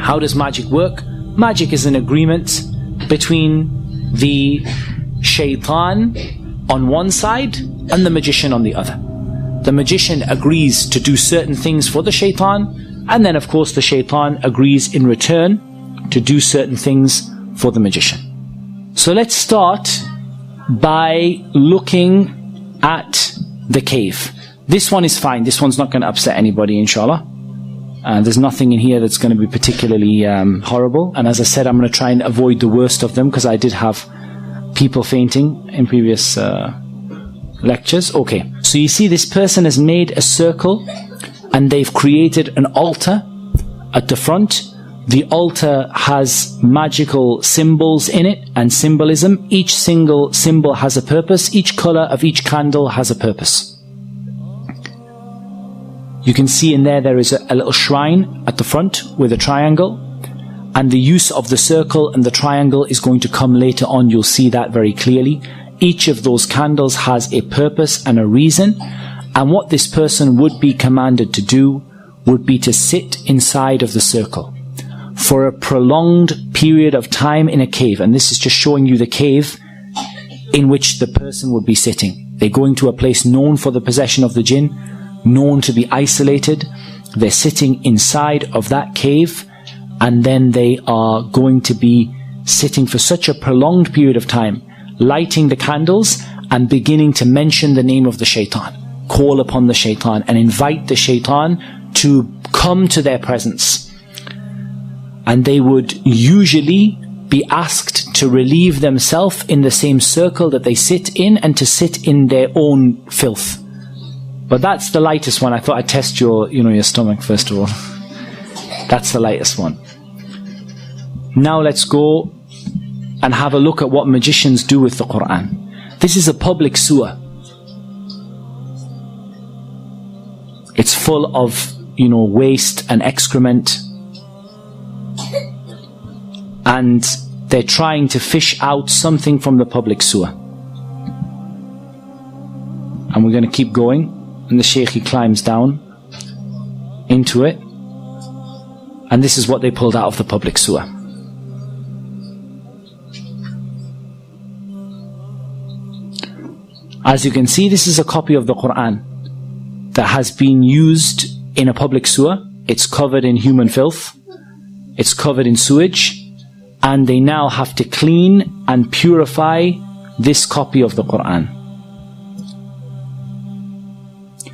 How does magic work? Magic is an agreement between the shaitan on one side and the magician on the other. The magician agrees to do certain things for the shaitan, and then of course the shaitan agrees in return to do certain things for the magician. So let's start by looking at the cave. This one is fine. This one's not going to upset anybody, inshallah. There's nothing in here that's going to be particularly horrible. And as I said, I'm going to try and avoid the worst of them, because I did have people fainting in previous lectures. Okay, so you see this person has made a circle and they've created an altar at the front. The altar has magical symbols in it and symbolism. Each single symbol has a purpose. Each color of each candle has a purpose. You can see in there is a little shrine at the front with a triangle, and the use of the circle and the triangle is going to come later on. You'll see that very clearly. Each of those candles has a purpose and a reason, and what this person would be commanded to do would be to sit inside of the circle for a prolonged period of time in a cave. And this is just showing you the cave in which the person would be sitting. They're going to a place known for the possession of the jinn, known to be isolated. They're sitting inside of that cave, and then they are going to be sitting for such a prolonged period of time, lighting the candles and beginning to mention the name of the shaitan, call upon the shaitan and invite the shaitan to come to their presence. And they would usually be asked to relieve themselves in the same circle that they sit in, and to sit in their own filth. But that's the lightest one. I thought I'd test your stomach first of all. That's the lightest one. Now let's go and have a look at what magicians do with the Quran. This is a public sewer. It's full of, waste and excrement. And they're trying to fish out something from the public sewer. And we're going to keep going. And the Shaykh, he climbs down into it. And this is what they pulled out of the public sewer. As you can see, this is a copy of the Quran that has been used in a public sewer. It's covered in human filth. It's covered in sewage. And they now have to clean and purify this copy of the Quran.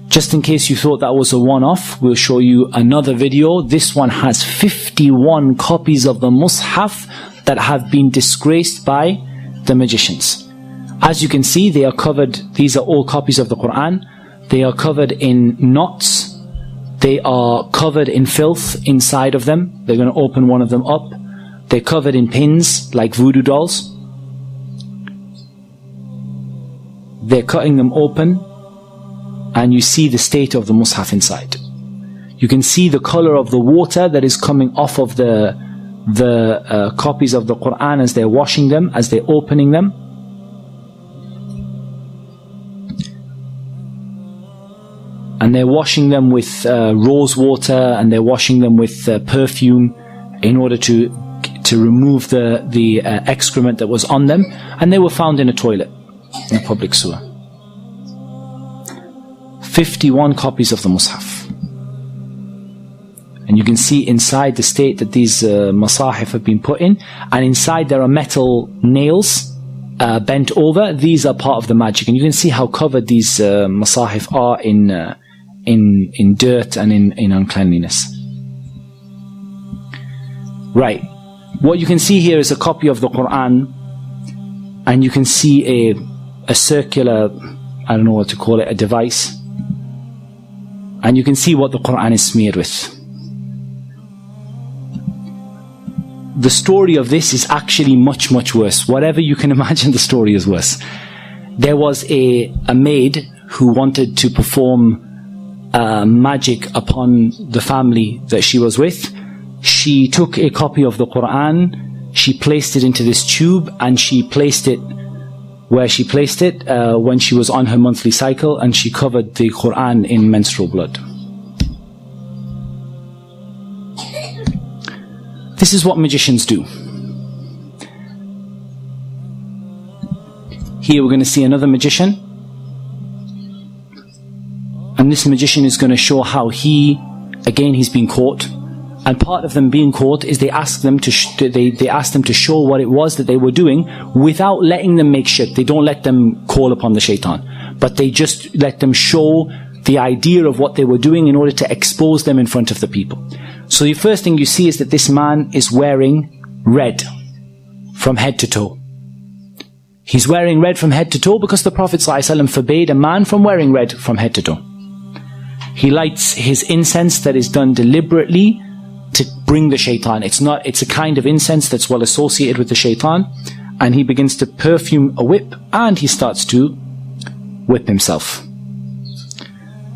Just in case you thought that was a one-off, we'll show you another video. This one has 51 copies of the Mus'haf that have been disgraced by the magicians. As you can see, they are covered, these are all copies of the Quran. They are covered in knots. They are covered in filth inside of them. They're going to open one of them up. They're covered in pins like voodoo dolls. They're cutting them open, and you see the state of the Mus'haf inside. You can see the color of the water that is coming off of the copies of the Quran as they're washing them, as they're opening them. And they're washing them with rose water, and they're washing them with perfume in order to remove the excrement that was on them. And they were found in a toilet, in a public sewer. 51 copies of the Mus'haf. And you can see inside the state that these masahif have been put in. And inside there are metal nails bent over. These are part of the magic. And you can see how covered these masahif are in dirt and in uncleanliness. Right. What you can see here is a copy of the Quran. And you can see a circular, I don't know what to call it, a device. And you can see what the Quran is smeared with. The story of this is actually much, much worse. Whatever you can imagine, the story is worse. There was a maid who wanted to perform magic upon the family that she was with. She took a copy of the Quran, she placed it into this tube, and she placed it where she placed it when she was on her monthly cycle, and she covered the Quran in menstrual blood. This is what magicians do. Here we're going to see another magician. And this magician is going to show how he's been caught. And part of them being caught is they ask them to they ask them to show what it was that they were doing without letting them make shirk. They don't let them call upon the shaitan, but they just let them show the idea of what they were doing in order to expose them in front of the people. So the first thing you see is that this man is wearing red from head to toe. He's wearing red from head to toe because the Prophet ﷺ forbade a man from wearing red from head to toe. He lights his incense that is done deliberately to bring the shaitan. It's a kind of incense that's well associated with the shaitan. And he begins to perfume a whip and he starts to whip himself.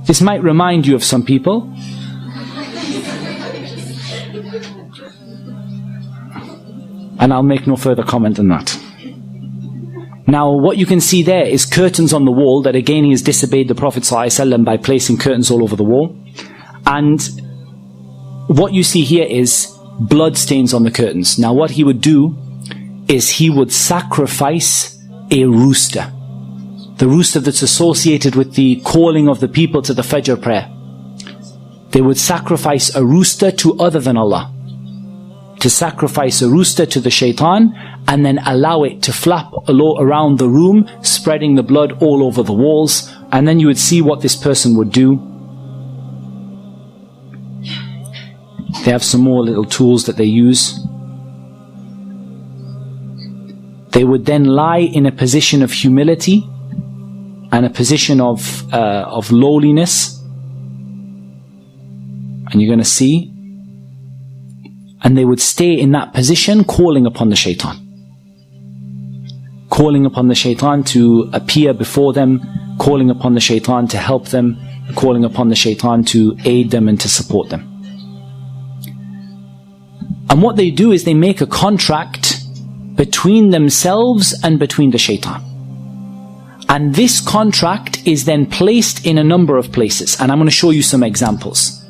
This might remind you of some people. And I'll make no further comment on that. Now, what you can see there is curtains on the wall that again he has disobeyed the Prophet ﷺ by placing curtains all over the wall. And what you see here is blood stains on the curtains. Now, what he would do is he would sacrifice a rooster. The rooster that's associated with the calling of the people to the Fajr prayer. They would sacrifice a rooster to other than Allah. To sacrifice a rooster to the shaitan and then allow it to flap around the room, spreading the blood all over the walls. And then you would see what this person would do. They have some more little tools that they use. They would then lie in a position of humility and a position of lowliness. And you're going to see. And they would stay in that position calling upon the shaitan. Calling upon the shaitan to appear before them, calling upon the shaitan to help them, calling upon the shaitan to aid them and to support them. And what they do is they make a contract between themselves and between the shaitan. And this contract is then placed in a number of places. And I'm going to show you some examples.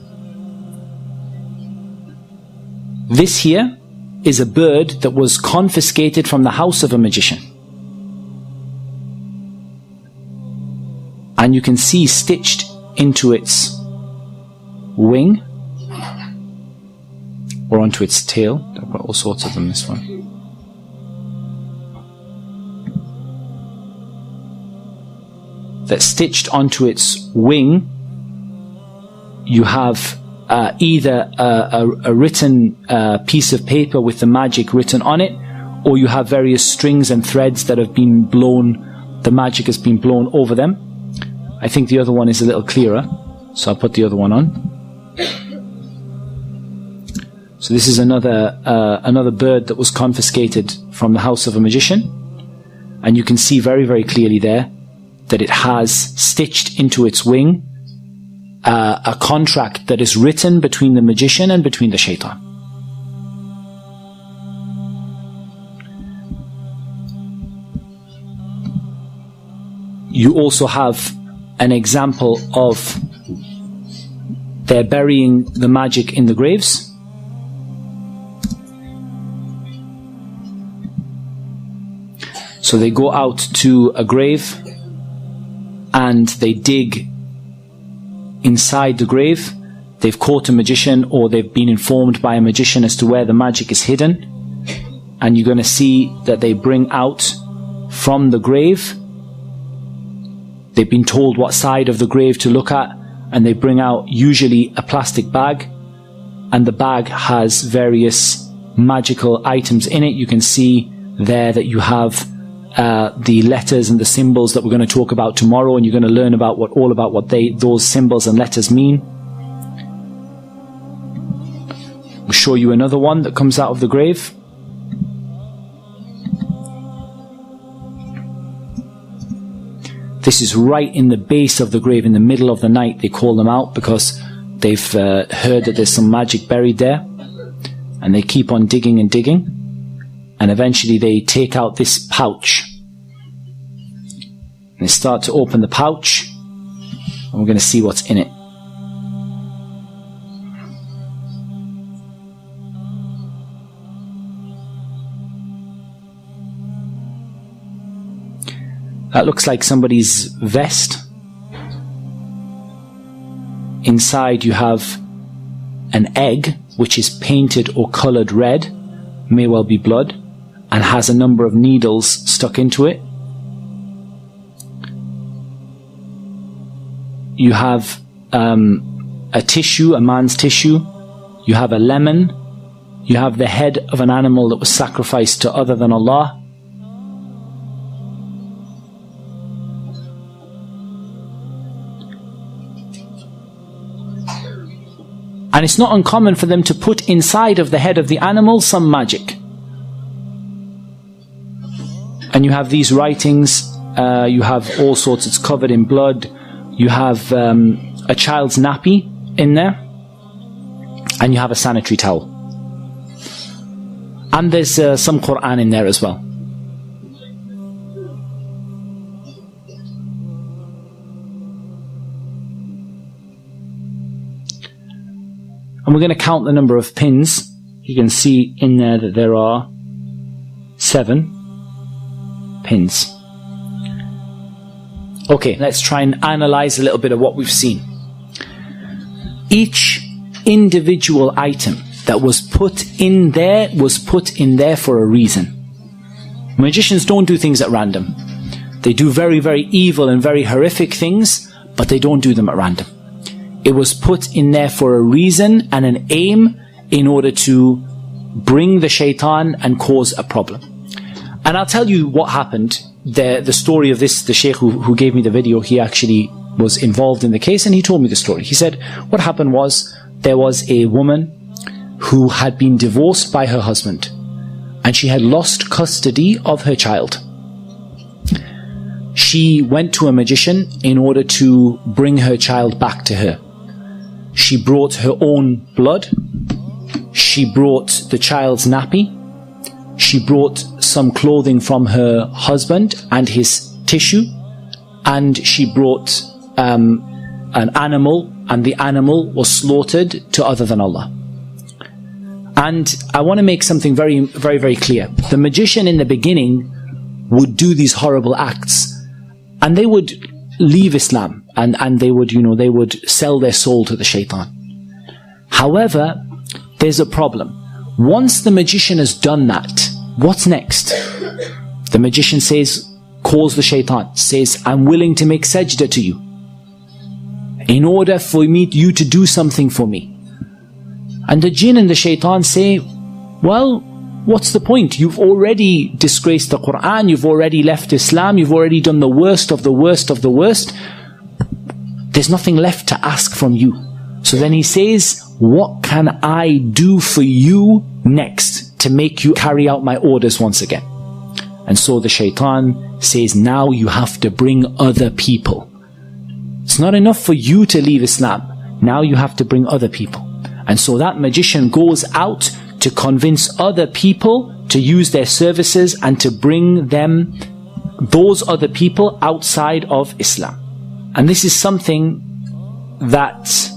This here is a bird that was confiscated from the house of a magician. And you can see stitched into its wing or onto its tail. I've got all sorts of them, this one. That's stitched onto its wing. You have either a written piece of paper with the magic written on it, or you have various strings and threads that have been blown, the magic has been blown over them. I think the other one is a little clearer, so I'll put the other one on. So this is another bird that was confiscated from the house of a magician, and you can see very, very clearly there that it has stitched into its wing a contract that is written between the magician and between the shaitan. You also have an example of they're burying the magic in the graves. So they go out to a grave and they dig inside the grave. They've caught a magician, or they've been informed by a magician as to where the magic is hidden. And you're going to see that they bring out from the grave, they've been told what side of the grave to look at, and they bring out usually a plastic bag, and the bag has various magical items in it. You can see there that you have the letters and the symbols that we're going to talk about tomorrow, and you're going to learn about what those symbols and letters mean. We'll show you another one that comes out of the grave. This is right in the base of the grave, in the middle of the night. They call them out because they've heard that there's some magic buried there, and they keep on digging and digging. And eventually they take out this pouch. And they start to open the pouch. And we're going to see what's in it. That looks like somebody's vest. Inside you have an egg which is painted or coloured red, may well be blood, and has a number of needles stuck into it. You have a tissue, a man's tissue. You have a lemon. You have the head of an animal that was sacrificed to other than Allah. And it's not uncommon for them to put inside of the head of the animal some magic. And you have these writings, you have all sorts, it's covered in blood. You have a child's nappy in there. And you have a sanitary towel. And there's some Quran in there as well. And we're going to count the number of pins. You can see in there that there are 7 pins. Okay, let's try and analyze a little bit of what we've seen. Each individual item that was put in there for a reason. Magicians don't do things at random. They do very, very evil and very horrific things, but they don't do them at random. It was put in there for a reason and an aim in order to bring the shaitan and cause a problem. And I'll tell you what happened. The story of this, the sheikh who gave me the video, he actually was involved in the case and he told me the story. He said what happened was there was a woman who had been divorced by her husband and she had lost custody of her child. She went to a magician in order to bring her child back to her. She brought her own blood. She brought the child's nappy. She brought some clothing from her husband and his tissue. And she brought an animal, and the animal was slaughtered to other than Allah. And I want to make something very, very, very clear. The magician in the beginning would do these horrible acts, and they would leave Islam, and they would, they would sell their soul to the shaitan. However, there's a problem. Once the magician has done that, what's next? The magician calls the shaitan, says, I'm willing to make sajda to you in order for you to do something for me. And the jinn and the shaitan say, well, what's the point? You've already disgraced the Quran, you've already left Islam, you've already done the worst of the worst of the worst. There's nothing left to ask from you. So then he says, what can I do for you next to make you carry out my orders once again? And so the shaitan says, now you have to bring other people. It's not enough for you to leave Islam. Now you have to bring other people. And so that magician goes out to convince other people to use their services and to bring them, those other people, outside of Islam. And this is something that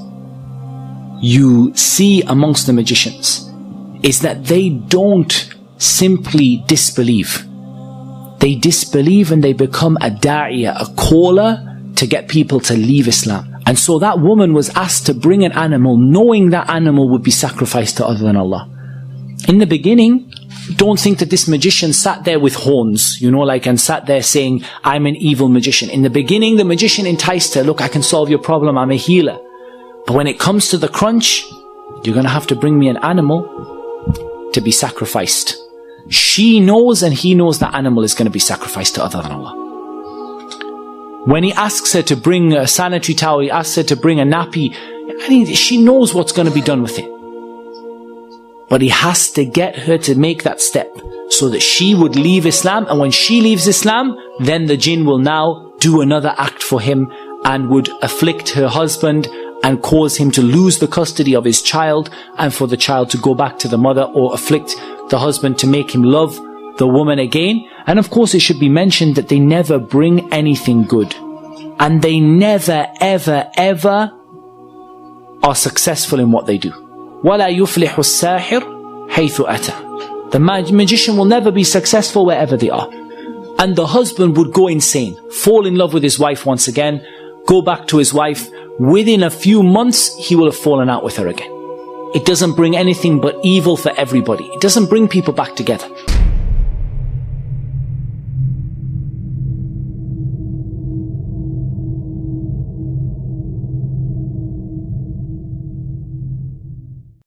you see amongst the magicians, is that they don't simply disbelieve. They disbelieve and they become a da'iyah, a caller to get people to leave Islam. And so that woman was asked to bring an animal, knowing that animal would be sacrificed to other than Allah. In the beginning, don't think that this magician sat there with horns, and sat there saying, I'm an evil magician. In the beginning, the magician enticed her, look, I can solve your problem, I'm a healer. But when it comes to the crunch, you're going to have to bring me an animal to be sacrificed. She knows and he knows that animal is going to be sacrificed to other than Allah. When he asks her to bring a sanitary towel, he asks her to bring a nappy, she knows what's going to be done with it. But he has to get her to make that step so that she would leave Islam. And when she leaves Islam, then the jinn will now do another act for him and would afflict her husband and cause him to lose the custody of his child, and for the child to go back to the mother, or afflict the husband to make him love the woman again. And of course it should be mentioned that they never bring anything good. And they never, ever, ever are successful in what they do. وَلَا يُفْلِحُ السَّاحِرُ حَيْثُ أَتَى. The magician will never be successful wherever they are. And the husband would go insane, fall in love with his wife once again, go back to his wife. Within a few months, he will have fallen out with her again. It doesn't bring anything but evil for everybody. It doesn't bring people back together.